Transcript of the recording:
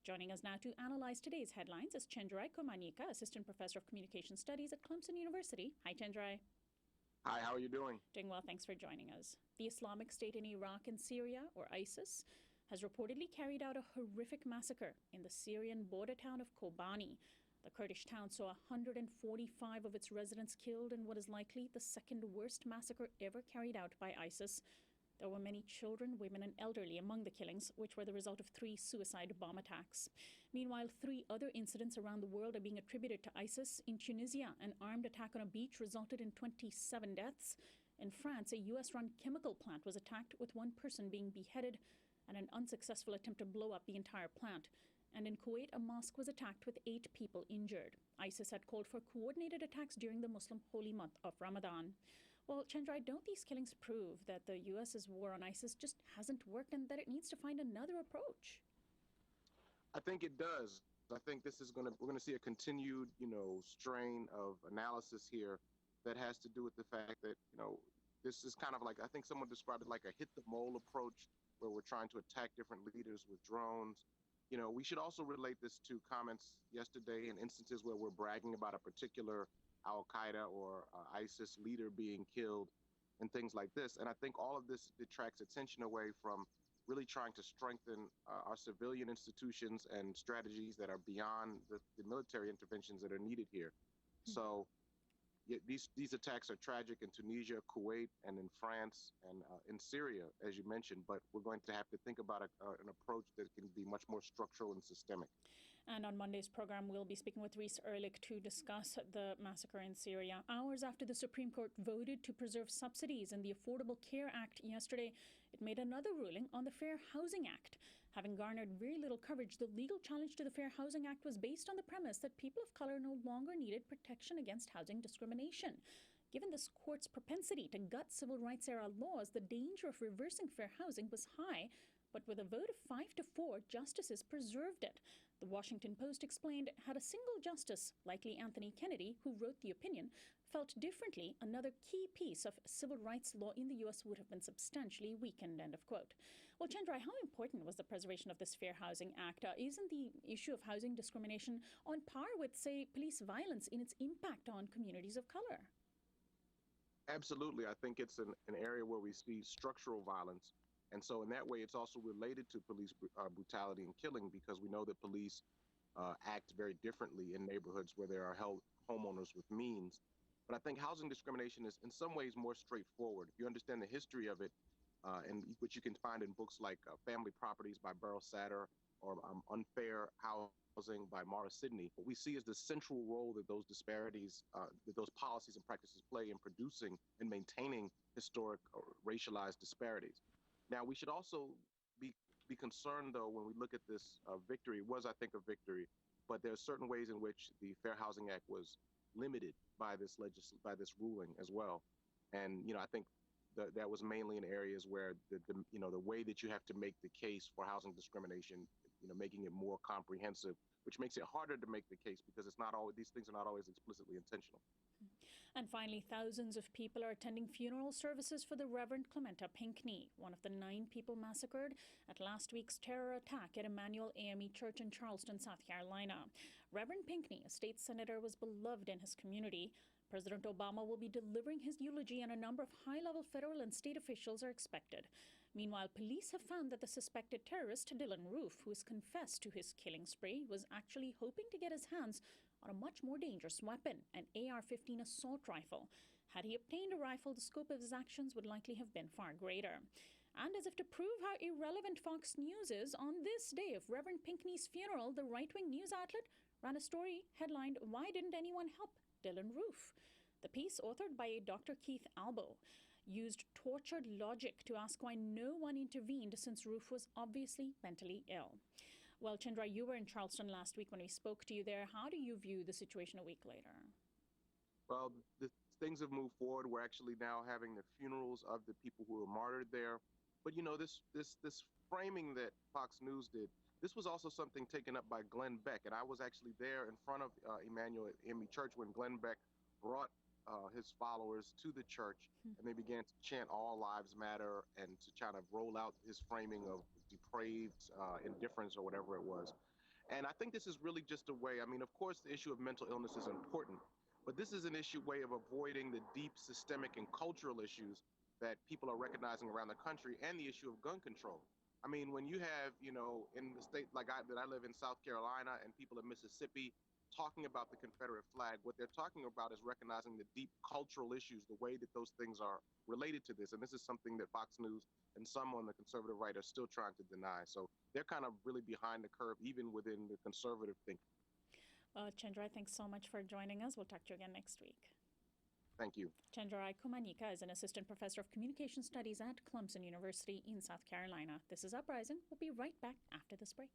Joining us now to analyze today's headlines is Chenjerai Kumanyika, Assistant Professor of Communication Studies at Clemson University. Hi, Chenjerai. Hi, how are you doing? Doing well, thanks for joining us. The Islamic State in Iraq and Syria, or ISIS, has reportedly carried out a horrific massacre in the Syrian border town of Kobani. The Kurdish town saw 145 of its residents killed in what is likely the second worst massacre ever carried out by ISIS. There were many children, women, and elderly among the killings, which were the result of 3 suicide bomb attacks. Meanwhile, 3 other incidents around the world are being attributed to ISIS. In Tunisia, an armed attack on a beach resulted in 27 deaths. In France, a U.S.-run chemical plant was attacked, with 1 person being beheaded, and an unsuccessful attempt to blow up the entire plant. And in Kuwait, a mosque was attacked with 8 people injured. ISIS had called for coordinated attacks during the Muslim holy month of Ramadan. Well, Chenjerai, don't these killings prove that the U.S.'s war on ISIS just hasn't worked and that it needs to find another approach? I think it does. I think we're going to see a continued, strain of analysis here that has to do with the fact that, this is kind of like, I think someone described it like a hit the mole approach, where we're trying to attack different leaders with drones. We should also relate this to comments yesterday in instances where we're bragging about a particular Al-Qaeda or ISIS leader being killed and things like this. And I think all of this detracts attention away from really trying to strengthen our civilian institutions and strategies that are beyond the military interventions that are needed here. So these attacks are tragic in Tunisia, Kuwait, and in France, and in Syria, as you mentioned. But we're going to have to think about an approach that can be much more structural and systemic. And on Monday's program, we'll be speaking with Reese Ehrlich to discuss the massacre in Syria. Hours after the Supreme Court voted to preserve subsidies in the Affordable Care Act yesterday, it made another ruling on the Fair Housing Act. Having garnered very little coverage, the legal challenge to the Fair Housing Act was based on the premise that people of color no longer needed protection against housing discrimination. Given this court's propensity to gut civil rights era laws, the danger of reversing fair housing was high. But with a vote of 5-4, justices preserved it. The Washington Post explained, had a single justice, likely Anthony Kennedy, who wrote the opinion, felt differently, another key piece of civil rights law in the U.S. would have been substantially weakened, end of quote. Well, Chenjerai, how important was the preservation of this Fair Housing Act? Isn't the issue of housing discrimination on par with, say, police violence in its impact on communities of color? Absolutely. I think it's an area where we see structural violence. And so in that way, it's also related to police brutality and killing, because we know that police act very differently in neighborhoods where there are homeowners with means. But I think housing discrimination is in some ways more straightforward. If you understand the history of it, and which you can find in books like Family Properties by Beryl Satter or Unfair Housing by Mara Sidney, what we see is the central role that those disparities, that those policies and practices play in producing and maintaining historic or racialized disparities. Now, we should also be concerned, though, when we look at this victory. It was, I think, a victory, but there are certain ways in which the Fair Housing Act was limited by this ruling as well. And, I think that was mainly in areas where the way that you have to make the case for housing discrimination, making it more comprehensive, which makes it harder to make the case because these things are not always explicitly intentional. And finally, thousands of people are attending funeral services for the Reverend Clementa Pinckney, one of the 9 people massacred at last week's terror attack at Emmanuel AME Church in Charleston, South Carolina. Reverend Pinckney, a state senator, was beloved in his community. President Obama will be delivering his eulogy, and a number of high-level federal and state officials are expected. Meanwhile, police have found that the suspected terrorist, Dylan Roof, who has confessed to his killing spree, was actually hoping to get his hands on a much more dangerous weapon, an AR-15 assault rifle. Had he obtained a rifle, the scope of his actions would likely have been far greater. And as if to prove how irrelevant Fox News is, on this day of Reverend Pinckney's funeral, the right-wing news outlet ran a story headlined, "Why Didn't Anyone Help Dylan Roof?" The piece, authored by Dr. Keith Albo, used tortured logic to ask why no one intervened, since Roof was obviously mentally ill. Well, Chenjerai, you were in Charleston last week when we spoke to you there. How do you view the situation a week later? Well, things have moved forward. We're actually now having the funerals of the people who were martyred there. But this framing that Fox News did, this was also something taken up by Glenn Beck, and I was actually there in front of Emmanuel AME Church when Glenn Beck brought his followers to the church, and they began to chant "All Lives Matter" and to kind of roll out his framing of depraved indifference or whatever it was. And I think this is really just a way, I mean, of course, the issue of mental illness is important, but this is an way of avoiding the deep systemic and cultural issues that people are recognizing around the country and the issue of gun control. I mean, when you have, in the state that I live in, South Carolina, and people in Mississippi talking about the Confederate flag, what they're talking about is recognizing the deep cultural issues, the way that those things are related to this. And this is something that Fox News and some on the conservative right are still trying to deny. So they're kind of really behind the curve, even within the conservative thinking. Chenjerai, thanks so much for joining us. We'll talk to you again next week. Thank you. Chenjerai Kumanyika is an assistant professor of communication studies at Clemson University in South Carolina. This is Uprising. We'll be right back after this break.